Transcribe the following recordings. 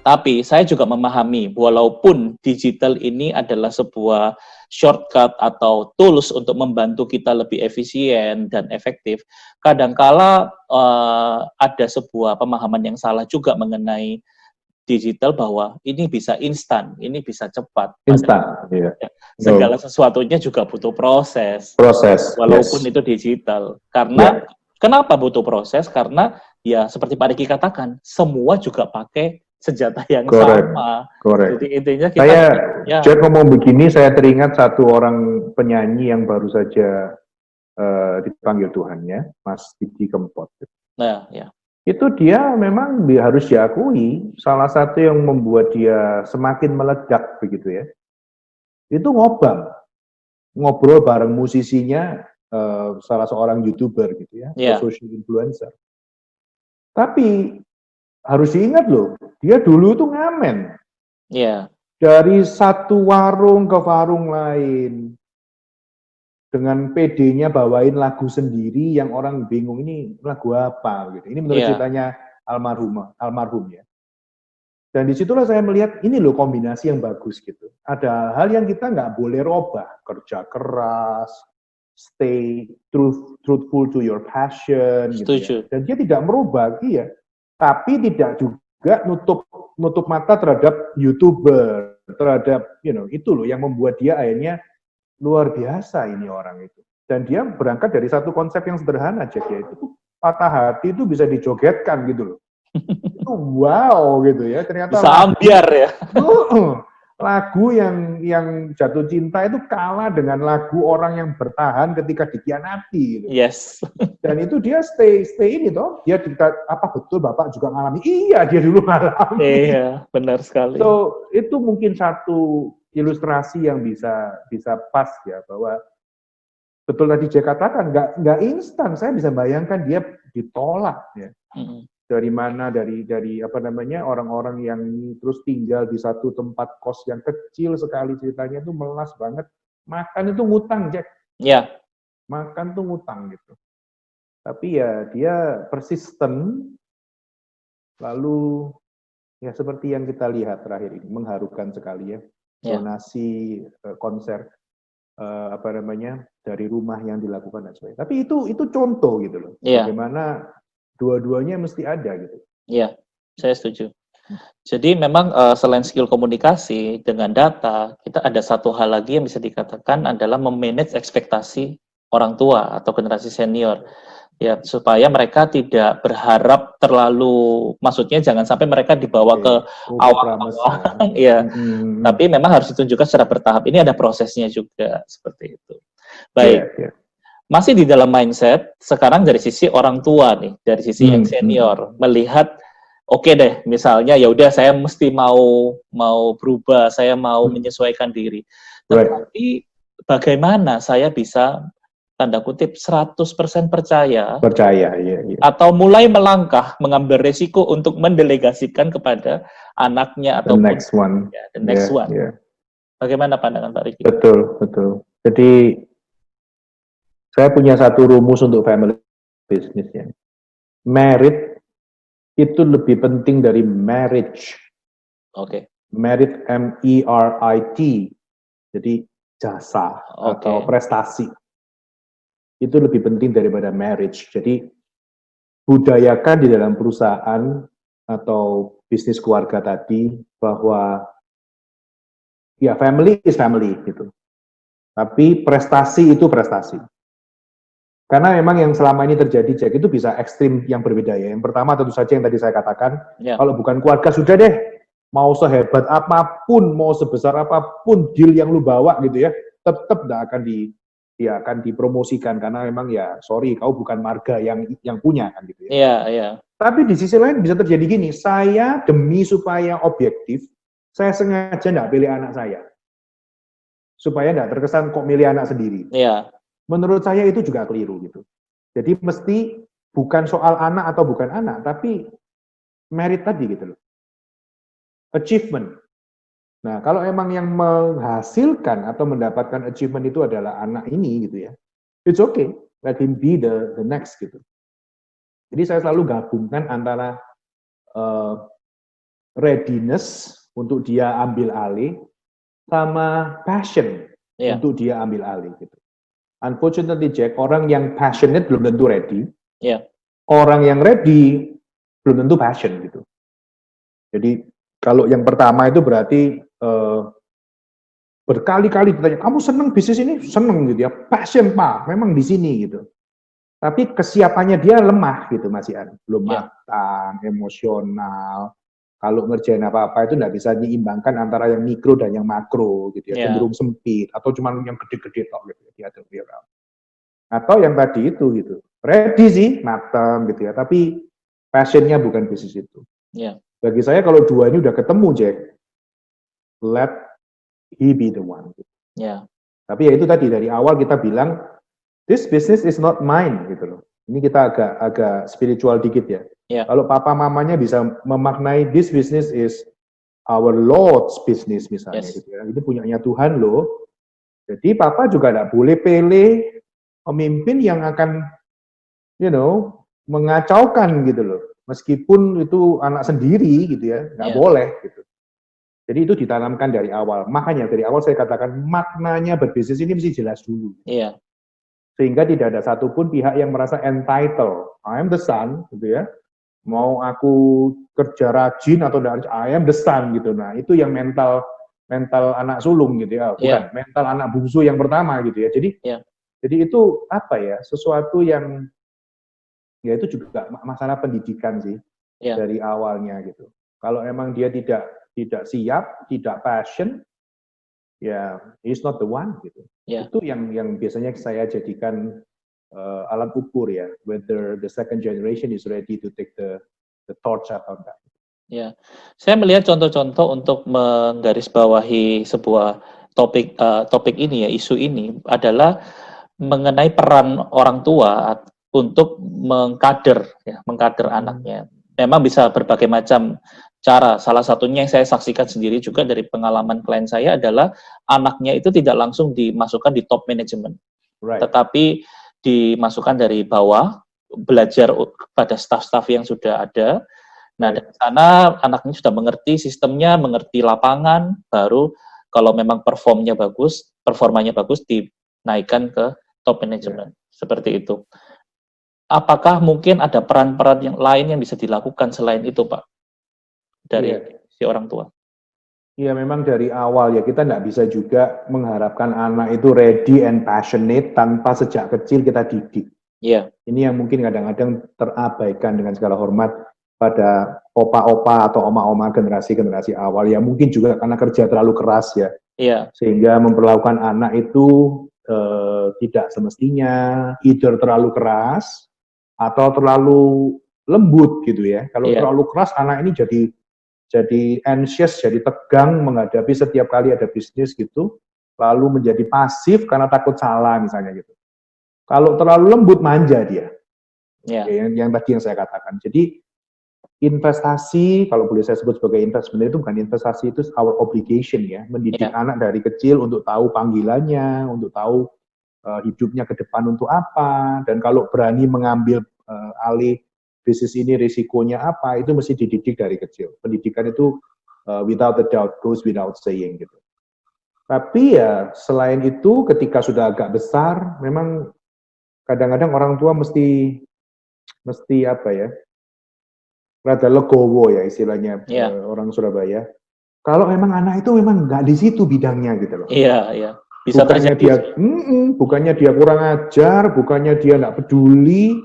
Tapi saya juga memahami, walaupun digital ini adalah sebuah shortcut atau tools untuk membantu kita lebih efisien dan efektif, kadangkala ada sebuah pemahaman yang salah juga mengenai digital bahwa ini bisa instan, ini bisa cepat. Instan, iya. Segala sesuatunya juga butuh proses. Proses, Walaupun yes. itu digital. Karena kenapa butuh proses? Karena ya seperti Pak Riki katakan, semua juga pakai senjata yang sama. Correct. Jadi intinya kita Jack ngomong begini, saya teringat satu orang penyanyi yang baru saja dipanggil Tuhan ya, Mas Didi Kempot. Nah, ya. Itu dia memang harus diakui, salah satu yang membuat dia semakin meledak begitu ya. Itu ngobrol bareng musisinya, salah seorang YouTuber gitu ya, atau social influencer. Tapi harus diingat loh, dia dulu tuh ngamen. Dari satu warung ke warung lain, dengan PD-nya bawain lagu sendiri yang orang bingung ini lagu apa gitu. Ini menurut ceritanya almarhum ya. Dan disitulah saya melihat ini loh kombinasi yang bagus gitu. Ada hal yang kita nggak boleh robah, kerja keras, stay truthful to your passion gitu ya. Dan dia tidak merubah, tapi tidak juga nutup mata terhadap YouTuber, terhadap itu loh yang membuat dia akhirnya luar biasa ini orang itu. Dan dia berangkat dari satu konsep yang sederhana aja, yaitu patah hati itu bisa dijogetkan gitu loh. Itu wow gitu ya, ternyata bisa ambiar ya. Lagu yang jatuh cinta itu kalah dengan lagu orang yang bertahan ketika dikhianati gitu. Yes. Dan itu dia stay ini toh, dia apa betul Bapak juga ngalami? Iya, dia dulu ngalami. Iya, benar sekali. So, itu mungkin satu ilustrasi yang bisa pas ya, bahwa betul tadi Jack katakan nggak instan. Saya bisa bayangkan dia ditolak ya. Dari mana, dari apa namanya, orang-orang yang terus tinggal di satu tempat kos yang kecil sekali, ceritanya itu melas banget. Makan itu ngutang, Jack. Iya. Makan tuh ngutang gitu. Tapi ya dia persisten, lalu ya seperti yang kita lihat terakhir ini, mengharukan sekali ya. Donasi konser apa namanya, dari rumah yang dilakukan dan sebagainya. Tapi itu contoh gitu loh. Bagaimana dua-duanya mesti ada gitu. Iya, saya setuju. Jadi memang selain skill komunikasi dengan data, kita ada satu hal lagi yang bisa dikatakan adalah memanage ekspektasi orang tua atau generasi senior. Ya, supaya mereka tidak berharap terlalu, maksudnya jangan sampai mereka dibawa ke awang-awang, ya. Tapi memang harus ditunjukkan secara bertahap. Ini ada prosesnya juga seperti itu. Baik. Masih di dalam mindset, sekarang dari sisi orang tua nih, dari sisi yang senior, melihat, oke deh, misalnya ya udah saya mesti mau berubah, saya mau menyesuaikan diri. Tetapi bagaimana saya bisa, tanda kutip, 100% percaya, iya. Atau mulai melangkah, mengambil resiko untuk mendelegasikan kepada anaknya atau the next one. Bagaimana pandangan Pak Riki? Betul. Jadi saya punya satu rumus untuk family business ya. Merit itu lebih penting dari marriage. Merit, M-E-R-I-T. Jadi jasa atau prestasi. Itu lebih penting daripada marriage. Jadi budayakan di dalam perusahaan atau bisnis keluarga tadi bahwa ya family is family gitu. Tapi prestasi itu prestasi. Karena memang yang selama ini terjadi, Jack, itu bisa ekstrim yang berbeda ya. Yang pertama tentu saja yang tadi saya katakan, kalau bukan keluarga sudah deh, mau sehebat apapun, mau sebesar apapun deal yang lu bawa gitu ya, tetap tidak akan dipromosikan karena memang ya sorry, kau bukan marga yang punya kan gitu ya. Iya. Tapi di sisi lain bisa terjadi gini, saya demi supaya objektif, saya sengaja tidak pilih anak saya. Supaya tidak terkesan kok milih anak sendiri. Iya. Menurut saya itu juga keliru gitu. Jadi mesti bukan soal anak atau bukan anak, tapi merit tadi gitu loh. Achievement. Nah, kalau emang yang menghasilkan atau mendapatkan achievement itu adalah anak ini gitu ya, it's okay, let him be the next gitu. Jadi saya selalu gabungkan antara readiness untuk dia ambil alih, sama passion untuk dia ambil alih gitu. Unfortunately Jack, orang yang passionate belum tentu ready. Orang yang ready belum tentu passion gitu. Jadi kalau yang pertama itu berarti berkali-kali ditanya, kamu seneng bisnis ini? Seneng gitu ya, passion Pak, memang di sini gitu. Tapi kesiapannya dia lemah gitu Mas Ian, belum matang, emosional. Kalau ngerjain apa-apa itu nggak bisa diimbangkan antara yang mikro dan yang makro gitu ya, cenderung sempit atau cuma yang gede-gede tok gitu ya, atau yang tadi itu gitu, ready sih, matang gitu ya, tapi passionnya bukan bisnis itu. Bagi saya kalau dua ini udah ketemu Jack, let he be the one. Tapi ya itu tadi dari awal kita bilang this business is not mine gitu loh. Ini kita agak spiritual dikit ya. Kalau papa mamanya bisa memaknai this business is our Lord's business misalnya gitu ya. Ini punyanya Tuhan loh. Jadi papa juga tidak boleh pilih pemimpin yang akan mengacaukan gitu loh. Meskipun itu anak sendiri gitu ya, nggak boleh gitu. Jadi itu ditanamkan dari awal. Makanya dari awal saya katakan maknanya berbisnis ini mesti jelas dulu. Sehingga tidak ada satupun pihak yang merasa entitled. I am the son, gitu ya. Mau aku kerja rajin atau tidak, I am the son, gitu. Nah, itu yang mental anak sulung, gitu ya. Bukan, mental anak bungsu yang pertama, gitu ya. Jadi itu apa ya? Sesuatu yang ya itu juga masalah pendidikan sih dari awalnya, gitu. Kalau emang dia tidak siap, tidak passion, ya he's not the one gitu. Itu yang biasanya saya jadikan alat ukur ya, whether the second generation is ready to take the torch atau enggak. Saya melihat contoh-contoh untuk menggarisbawahi sebuah topik ini ya, isu ini adalah mengenai peran orang tua untuk mengkader anaknya. Memang bisa berbagai macam cara. Salah satunya yang saya saksikan sendiri juga dari pengalaman klien saya adalah anaknya itu tidak langsung dimasukkan di top manajemen, tetapi dimasukkan dari bawah, belajar pada staf-staf yang sudah ada. Nah, dari sana anaknya sudah mengerti sistemnya, mengerti lapangan, baru kalau memang performanya bagus, dinaikkan ke top manajemen. Seperti itu. Apakah mungkin ada peran-peran yang lain yang bisa dilakukan selain itu, Pak? Dari si orang tua. Iya, memang dari awal ya kita nggak bisa juga mengharapkan anak itu ready and passionate tanpa sejak kecil kita didik. Ini yang mungkin kadang-kadang terabaikan dengan segala hormat pada opa-opa atau oma-oma generasi-generasi awal. Ya mungkin juga karena kerja terlalu keras ya. Sehingga memperlakukan anak itu tidak semestinya, either terlalu keras atau terlalu lembut gitu ya. Kalau terlalu keras anak ini jadi anxious, jadi tegang menghadapi setiap kali ada bisnis gitu, lalu menjadi pasif karena takut salah misalnya gitu. Kalau terlalu lembut manja dia, yang tadi yang saya katakan. Jadi investasi, kalau boleh saya sebut sebagai investment, itu bukan investasi, itu our obligation ya, mendidik anak dari kecil untuk tahu panggilannya, untuk tahu hidupnya ke depan untuk apa, dan kalau berani mengambil alih bisnis ini risikonya apa, itu mesti dididik dari kecil. Pendidikan itu without a doubt goes without saying gitu. Tapi ya selain itu ketika sudah agak besar, memang kadang-kadang orang tua mesti apa ya, rada legowo ya istilahnya orang Surabaya. Kalau memang anak itu memang nggak di situ bidangnya gitu loh. Bisa bukannya bukannya dia kurang ajar, bukannya dia nggak peduli.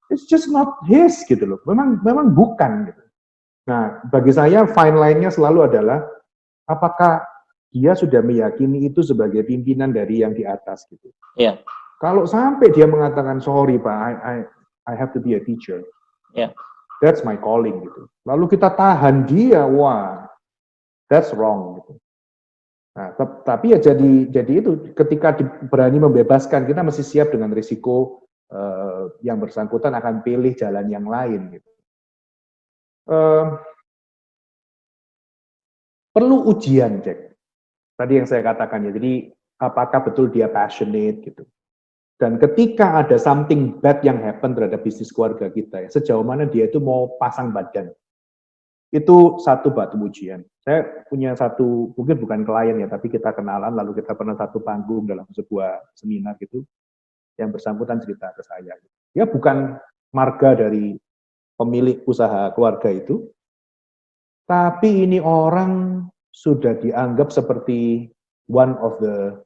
It's just not his gitu loh. Memang bukan gitu. Nah, bagi saya fine line-nya selalu adalah apakah dia sudah meyakini itu sebagai pimpinan dari yang di atas gitu. Kalau sampai dia mengatakan sorry Pak, I have to be a teacher. That's my calling gitu. Lalu kita tahan dia, wah, that's wrong gitu. Nah, tapi ya jadi itu ketika berani membebaskan, kita mesti siap dengan risiko yang bersangkutan akan pilih jalan yang lain gitu. Perlu ujian, Jack. Tadi yang saya katakan ya, jadi apakah betul dia passionate gitu. Dan ketika ada something bad yang happen terhadap bisnis keluarga kita ya, sejauh mana dia itu mau pasang badan. Itu satu batu ujian. Saya punya satu, mungkin bukan klien ya, tapi kita kenalan, lalu kita pernah satu panggung dalam sebuah seminar gitu, yang bersangkutan cerita ke saya. Dia bukan marga dari pemilik usaha keluarga itu, tapi ini orang sudah dianggap seperti one of the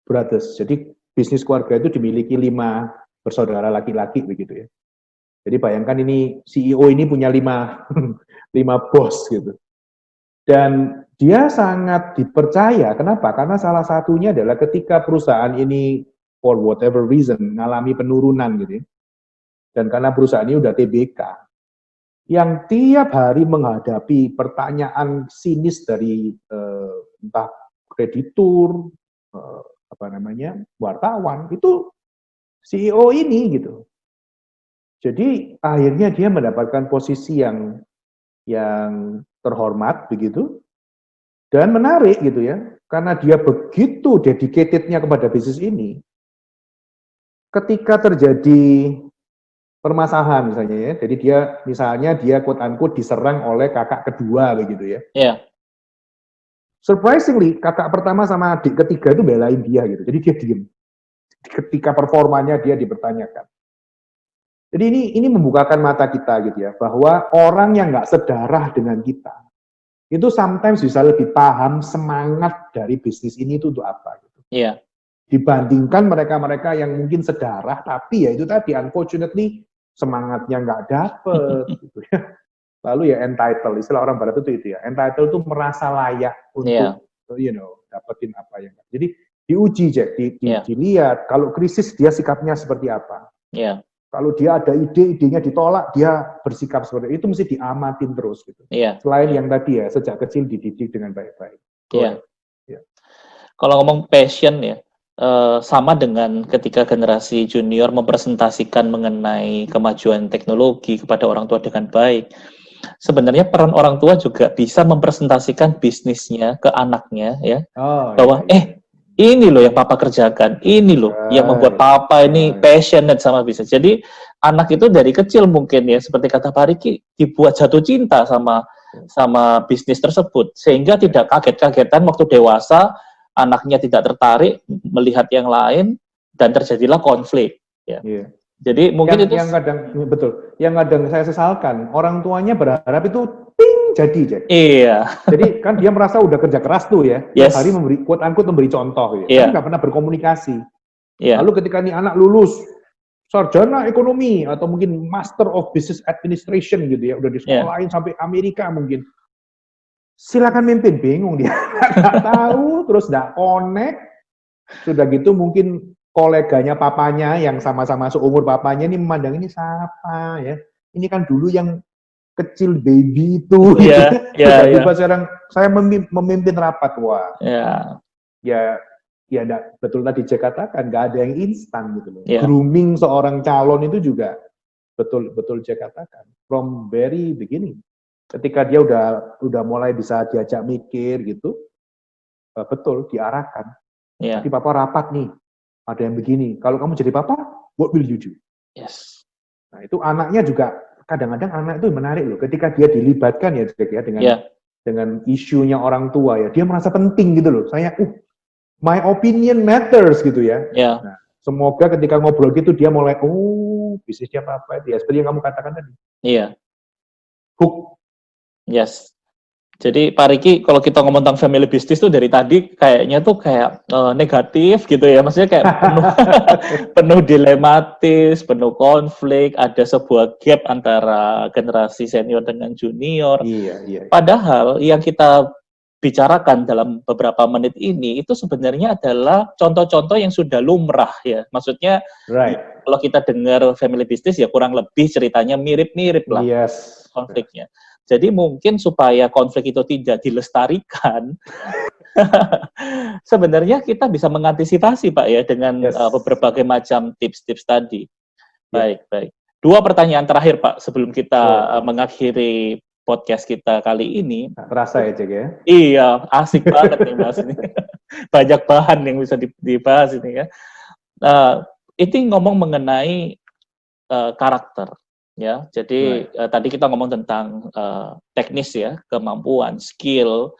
brothers. Jadi bisnis keluarga itu dimiliki 5 bersaudara laki-laki begitu ya. Jadi bayangkan ini CEO ini punya 5 bos gitu. Dan dia sangat dipercaya. Kenapa? Karena salah satunya adalah ketika perusahaan ini for whatever reason mengalami penurunan gitu ya. Dan karena perusahaan ini udah TBK, yang tiap hari menghadapi pertanyaan sinis dari entah kreditur, wartawan, itu CEO ini gitu. Jadi akhirnya dia mendapatkan posisi yang terhormat begitu dan menarik gitu ya, karena dia begitu dedicated-nya kepada bisnis ini. Ketika terjadi permasalahan misalnya ya, jadi dia quote unquote diserang oleh kakak kedua begitu ya. Yeah. Surprisingly, kakak pertama sama adik ketiga itu belain dia gitu, jadi dia diem. Ketika performanya dia dipertanyakan. Jadi ini membukakan mata kita gitu ya, bahwa orang yang nggak sedarah dengan kita, itu sometimes bisa lebih paham semangat dari bisnis ini itu untuk apa gitu. Yeah. Dibandingkan mereka-mereka yang mungkin sedarah, tapi ya itu tadi, unfortunately, semangatnya nggak dapet gitu ya. Lalu ya entitled, istilah orang barat itu ya, entitled itu merasa layak untuk, dapetin apa yang. Jadi diuji, Jack, dilihat, kalau krisis dia sikapnya seperti apa. Yeah. Kalau dia ada idenya ditolak, dia bersikap seperti itu, mesti diamatin terus gitu. Yeah. Selain yang tadi ya, sejak kecil dididik dengan baik-baik. Iya. Yeah. Kalau ngomong passion ya, sama dengan ketika generasi junior mempresentasikan mengenai kemajuan teknologi kepada orang tua dengan baik. Sebenarnya peran orang tua juga bisa mempresentasikan bisnisnya ke anaknya ya, bahwa ini loh yang papa kerjakan, ini loh yang membuat papa ini passionate sama bisnis. Jadi anak itu dari kecil mungkin ya, seperti kata Pak Riki, dibuat jatuh cinta sama bisnis tersebut, sehingga tidak kaget-kagetan waktu dewasa anaknya tidak tertarik melihat yang lain dan terjadilah konflik. Ya. Yeah. Jadi mungkin yang kadang saya sesalkan, orang tuanya berharap itu jadi. Iya. Jadi kan dia merasa udah kerja keras tuh ya, yes. Hari memberi quote unquote memberi contoh ya, yeah. Tapi nggak pernah berkomunikasi. Yeah. Lalu ketika nih anak lulus sarjana ekonomi atau mungkin Master of Business Administration gitu ya, udah disekolahin sampai Amerika mungkin, silakan mimpin, bingung dia, nggak tahu, terus nggak connect, sudah gitu mungkin koleganya papanya yang sama-sama seumur papanya ini memandang ini siapa ya, ini kan dulu yang kecil baby itu, tiba-tiba sekarang saya memimpin rapat, wah, betul tadi Jack katakan, nggak ada yang instan gitu loh. Grooming seorang calon itu juga betul Jack katakan, from very beginning, ketika dia udah mulai bisa diajak mikir gitu, betul diarahkan. Jadi papa rapat nih, ada yang begini, kalau kamu jadi papa, what will you do? Yes. Nah itu anaknya juga. Kadang-kadang anak itu menarik loh, ketika dia dilibatkan ya Jack ya dengan isunya orang tua ya, dia merasa penting gitu loh. Saya, my opinion matters gitu ya. Nah, semoga ketika ngobrol gitu dia mulai, bisnisnya apa itu ya, seperti yang kamu katakan tadi. Iya. Hook. Yes. Jadi Pak Riki, kalau kita ngomong tentang family business tuh dari tadi kayaknya tuh kayak negatif gitu ya, maksudnya kayak penuh dilematis, penuh konflik, ada sebuah gap antara generasi senior dengan junior. Iya. Padahal yang kita bicarakan dalam beberapa menit ini itu sebenarnya adalah contoh-contoh yang sudah lumrah ya, maksudnya kalau kita dengar family business ya kurang lebih ceritanya mirip-mirip lah konfliknya. Jadi mungkin supaya konflik itu tidak dilestarikan, sebenarnya kita bisa mengantisipasi Pak ya dengan berbagai macam tips-tips tadi. Baik. 2 pertanyaan terakhir Pak sebelum kita mengakhiri podcast kita kali ini. Terasa ya Jack ya? Iya, asik banget nih Mas ini. Banyak bahan yang bisa dibahas ini ya. Ini ngomong mengenai karakter. ya. Jadi tadi kita ngomong tentang teknis ya, kemampuan, skill.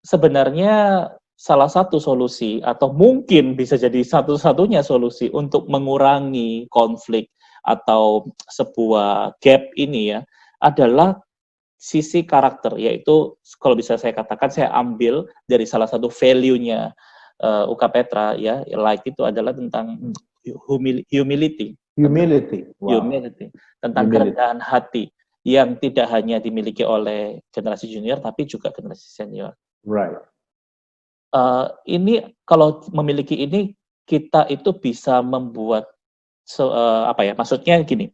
Sebenarnya salah satu solusi atau mungkin bisa jadi satu-satunya solusi untuk mengurangi konflik atau sebuah gap ini ya adalah sisi karakter, yaitu kalau bisa saya katakan saya ambil dari salah satu value-nya UK Petra ya, like itu adalah tentang humility. Wow. Tentang kerendahan hati yang tidak hanya dimiliki oleh generasi junior tapi juga generasi senior. Right. Ini kalau memiliki ini kita itu bisa membuat maksudnya gini.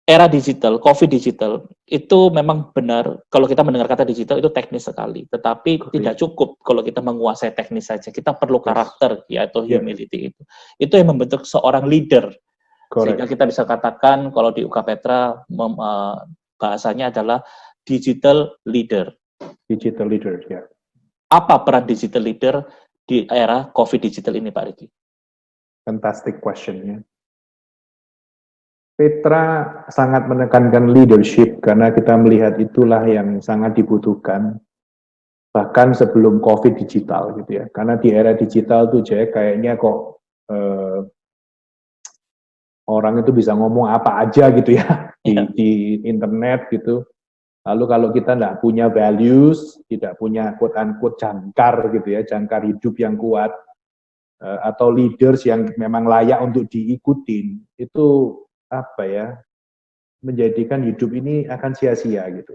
Era digital, COVID digital, itu memang benar, kalau kita mendengar kata digital itu teknis sekali, tetapi tidak cukup kalau kita menguasai teknis saja, kita perlu karakter, yaitu humility itu. Itu yang membentuk seorang leader. Sehingga kita bisa katakan, kalau di UK Petra, bahasanya adalah digital leader. Digital leader, ya. Apa peran digital leader di era COVID digital ini, Pak Riki? Fantastic question-nya. Petra sangat menekankan leadership karena kita melihat itulah yang sangat dibutuhkan bahkan sebelum COVID digital gitu ya. Karena di era digital tuh kayaknya kok orang itu bisa ngomong apa aja gitu ya di internet gitu. Lalu kalau kita nggak punya values, tidak punya quote-unquote jangkar gitu ya, jangkar hidup yang kuat atau leaders yang memang layak untuk diikutin, itu menjadikan hidup ini akan sia-sia gitu.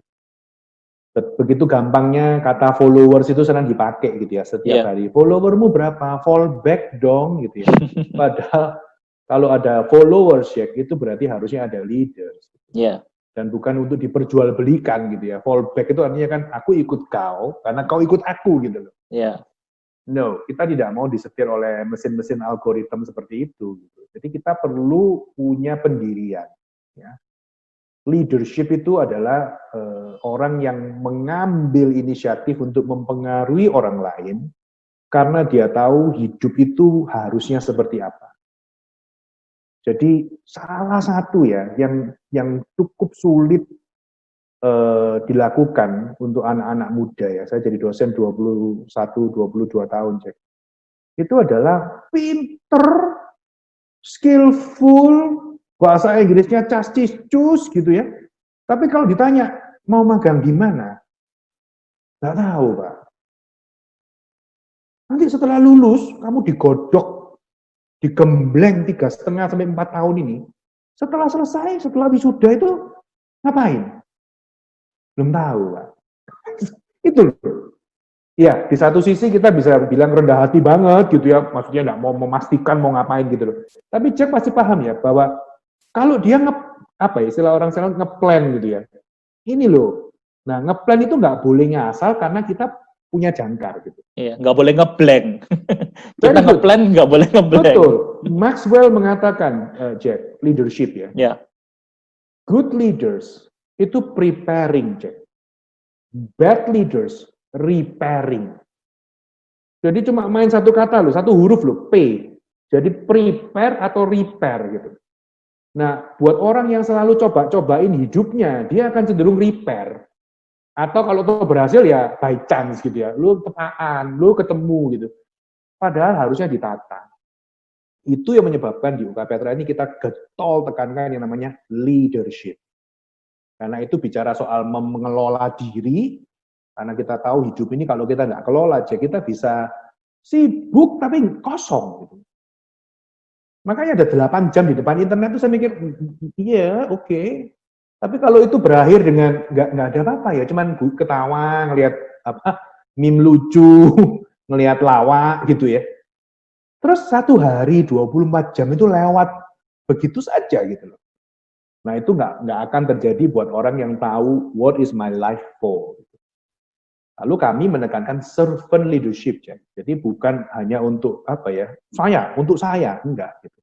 Begitu gampangnya kata followers itu senang dipakai gitu ya setiap hari. Followermu berapa? Fall back dong gitu ya. Padahal kalau ada followers ya itu berarti harusnya ada leaders. Dan bukan untuk diperjualbelikan gitu ya. Fall back itu artinya kan aku ikut kau karena kau ikut aku gitu loh. No, kita tidak mau disetir oleh mesin-mesin algoritma seperti itu. Gitu. Jadi kita perlu punya pendirian. Ya. Leadership itu adalah orang yang mengambil inisiatif untuk mempengaruhi orang lain karena dia tahu hidup itu harusnya seperti apa. Jadi salah satu ya yang cukup sulit dilakukan untuk anak-anak muda ya. Saya jadi dosen 21, 22 tahun, Jack. Itu adalah pinter, skillful, bahasa Inggrisnya cas-cis-cus gitu ya. Tapi kalau ditanya, mau magang di mana? Nggak tahu, Pak. Nanti setelah lulus, kamu digodok, digembleng 3,5 sampai 4 tahun ini. Setelah selesai, setelah wisuda itu, ngapain? Belum tahu, Pak. Itu loh. Ya, di satu sisi kita bisa bilang rendah hati banget gitu ya, maksudnya nggak mau memastikan mau ngapain gitu loh. Tapi Jack pasti paham ya bahwa kalau dia istilah orang sekarang ngeplan gitu ya. Ini loh. Nah, ngeplan itu nggak boleh ngasal karena kita punya jangkar gitu. Iya, nggak boleh ngeblank. Kita ngeplan nggak boleh ngeblank. Betul. Maxwell mengatakan, Jack, leadership ya. Good leaders itu preparing, Jack. Bad leaders repairing. Jadi cuma main satu kata loh, satu huruf loh, P. Jadi prepare atau repair gitu. Nah, buat orang yang selalu coba-cobain hidupnya, dia akan cenderung repair. Atau kalau tuh berhasil ya by chance gitu ya, lu tepaan, lu ketemu gitu. Padahal harusnya ditata. Itu yang menyebabkan di UK Petra ini kita getol tekankan yang namanya leadership. Karena itu bicara soal mengelola diri, karena kita tahu hidup ini kalau kita nggak kelola aja, kita bisa sibuk tapi kosong. Gitu. Makanya ada 8 jam di depan internet itu saya mikir, iya oke. Tapi kalau itu berakhir dengan nggak ada apa-apa ya, cuman ketawa, ngelihat meme lucu, ngelihat lawak gitu ya. Terus 1 hari 24 jam itu lewat begitu saja gitu loh. Nah itu nggak akan terjadi buat orang yang tahu what is my life for. Lalu kami menekankan servant leadership, ya. Jadi bukan hanya untuk untuk saya, enggak. Gitu.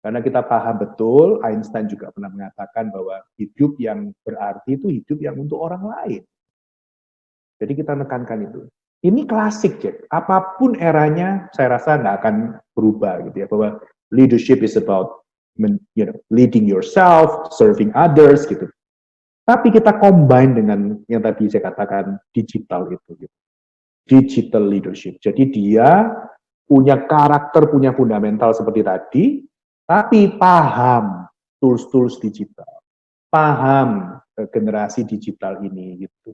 Karena kita paham betul, Einstein juga pernah mengatakan bahwa hidup yang berarti itu hidup yang untuk orang lain. Jadi kita menekankan itu. Ini klasik, Jack. Apapun eranya, saya rasa nggak akan berubah, gitu ya. Bahwa leadership is about leading yourself, serving others gitu. Tapi kita combine dengan yang tadi saya katakan digital itu, gitu. Digital leadership. Jadi dia punya karakter, punya fundamental seperti tadi, tapi paham tools-tools digital, paham generasi digital ini gitu.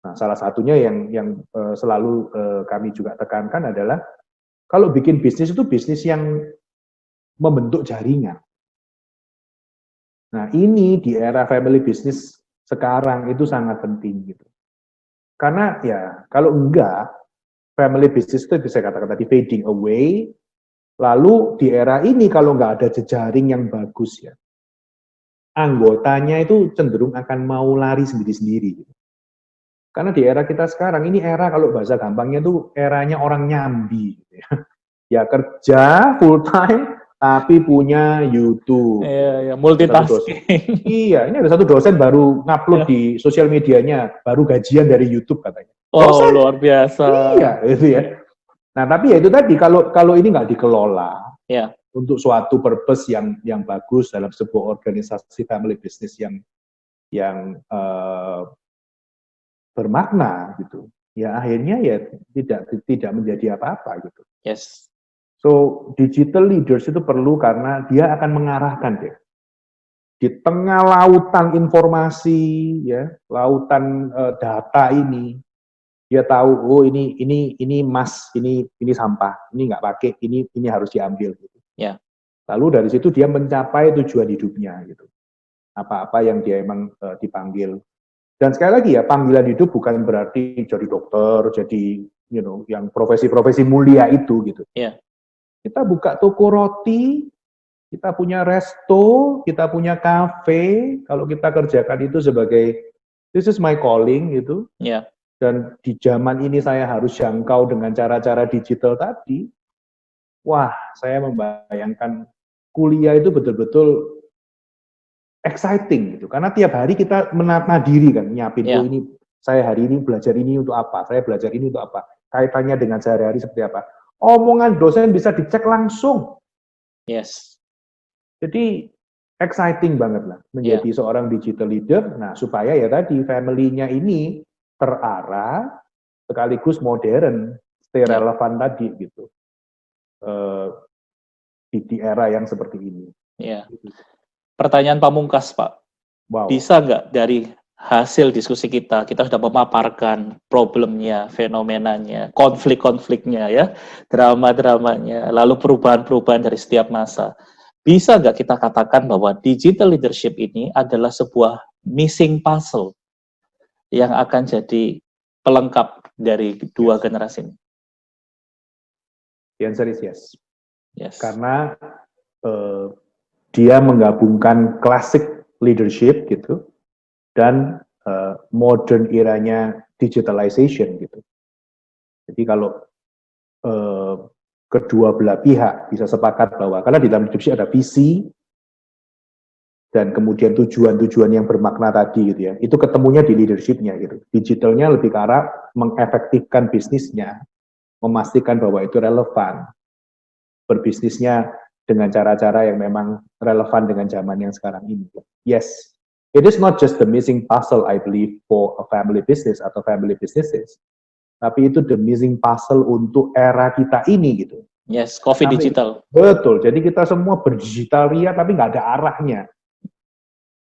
Nah, salah satunya yang selalu kami juga tekankan adalah kalau bikin bisnis itu bisnis yang membentuk jaringan. Nah, ini di era family business sekarang itu sangat penting gitu. Karena ya kalau enggak family business itu bisa katakan tadi fading away. Lalu di era ini kalau nggak ada jejaring yang bagus ya, anggotanya itu cenderung akan mau lari sendiri-sendiri. Karena di era kita sekarang ini era kalau bahasa gampangnya tuh eranya orang nyambi. Gitu ya. Ya kerja full time tapi punya YouTube. Iya, multitasking. Iya, ini ada satu dosen baru ngupload di sosial medianya, baru gajian dari YouTube katanya. Oh, Dosen. luar biasa. Iya, itu ya. Nah, tapi ya itu tadi kalau ini nggak dikelola untuk suatu purpose yang bagus dalam sebuah organisasi family business yang bermakna gitu, ya akhirnya ya tidak menjadi apa-apa gitu. Yes. So digital leaders itu perlu karena dia akan mengarahkan deh. Di tengah lautan informasi, ya lautan data ini. Dia tahu, oh ini emas, ini sampah, ini nggak pakai, ini harus diambil gitu. Ya. Lalu dari situ dia mencapai tujuan hidupnya gitu. Apa-apa yang dia emang dipanggil. Dan sekali lagi ya, panggilan hidup bukan berarti jadi dokter, jadi yang profesi-profesi mulia itu gitu. Ya. Kita buka toko roti, kita punya resto, kita punya kafe. Kalau kita kerjakan itu sebagai this is my calling gitu. Ya. Dan di zaman ini saya harus jangkau dengan cara-cara digital tadi, wah, saya membayangkan kuliah itu betul-betul exciting gitu. Karena tiap hari kita menata diri kan, nyiapin, oh ini saya hari ini belajar ini untuk apa, saya belajar ini untuk apa, kaitannya dengan sehari-hari seperti apa. Omongan dosen bisa dicek langsung. Yes. Jadi exciting banget lah menjadi seorang digital leader. Nah, supaya ya tadi family-nya ini terarah sekaligus modern, stay relevan tadi gitu di era yang seperti ini. Ya. Pertanyaan pamungkas Pak, bisa nggak dari hasil diskusi kita sudah memaparkan problemnya, fenomenanya, konflik-konfliknya ya, drama-dramanya, lalu perubahan-perubahan dari setiap masa. Bisa nggak kita katakan bahwa digital leadership ini adalah sebuah missing puzzle yang akan jadi pelengkap dari dua generasi ini? The answer is yes. Yes. Karena dia menggabungkan classic leadership gitu dan modern eranya digitalization gitu. Jadi kalau kedua belah pihak bisa sepakat bahwa karena di dalam leadership ada visi dan kemudian tujuan-tujuan yang bermakna tadi gitu ya, itu ketemunya di leadership-nya gitu. Digitalnya lebih ke arah mengefektifkan bisnisnya, memastikan bahwa itu relevan, berbisnisnya dengan cara-cara yang memang relevan dengan zaman yang sekarang ini. Yes, it is not just the missing puzzle I believe for a family business atau family businesses, tapi itu the missing puzzle untuk era kita ini gitu. Yes, coffee digital. Betul, jadi kita semua berdigital ria tapi nggak ada arahnya.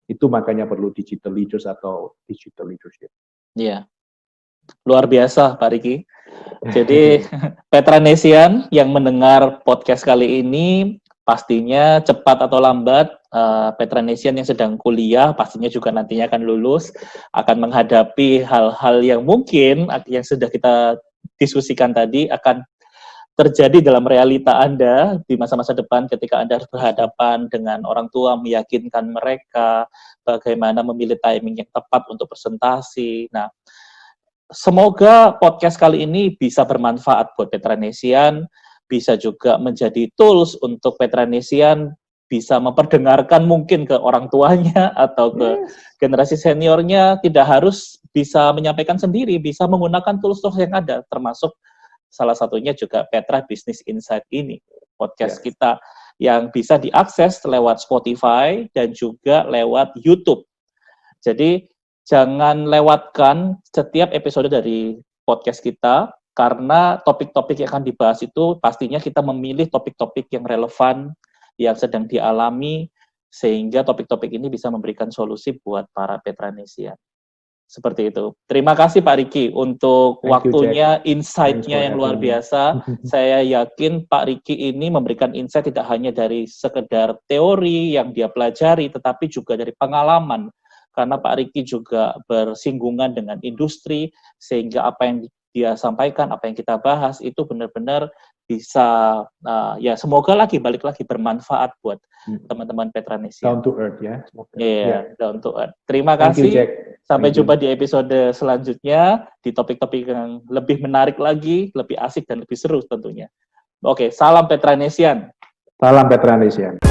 Itu makanya perlu digital leaders atau digital leadership. Iya, luar biasa Pak Riki. Jadi Petranesian yang mendengar podcast kali ini pastinya cepat atau lambat Petranesian yang sedang kuliah pastinya juga nantinya akan lulus, akan menghadapi hal-hal yang mungkin yang sudah kita diskusikan tadi akan terjadi dalam realita Anda di masa-masa depan ketika Anda berhadapan dengan orang tua, meyakinkan mereka bagaimana memilih timing yang tepat untuk presentasi. Nah, semoga podcast kali ini bisa bermanfaat buat Petranesian, bisa juga menjadi tools untuk Petranesian bisa memperdengarkan mungkin ke orang tuanya atau ke generasi seniornya, tidak harus bisa menyampaikan sendiri, bisa menggunakan tools-tools yang ada, termasuk salah satunya juga Petra Business Insight ini, podcast kita. yang bisa diakses lewat Spotify dan juga lewat YouTube. Jadi jangan lewatkan setiap episode dari podcast kita, karena topik-topik yang akan dibahas itu pastinya kita memilih topik-topik yang relevan, yang sedang dialami, sehingga topik-topik ini bisa memberikan solusi buat para Petranesian. Seperti itu. Terima kasih Pak Riki untuk waktunya, insight-nya yang luar biasa. Saya yakin Pak Riki ini memberikan insight tidak hanya dari sekedar teori yang dia pelajari, tetapi juga dari pengalaman. Karena Pak Riki juga bersinggungan dengan industri, sehingga apa yang dia sampaikan, apa yang kita bahas, itu benar-benar bisa, ya semoga balik lagi bermanfaat buat teman-teman Petranesia. Down to earth ya. Iya, down to earth. Terima Thank you, kasih. Jack. Sampai jumpa di episode selanjutnya, di topik-topik yang lebih menarik lagi, lebih asik dan lebih seru tentunya. Oke, salam Petranesian. Salam Petranesian.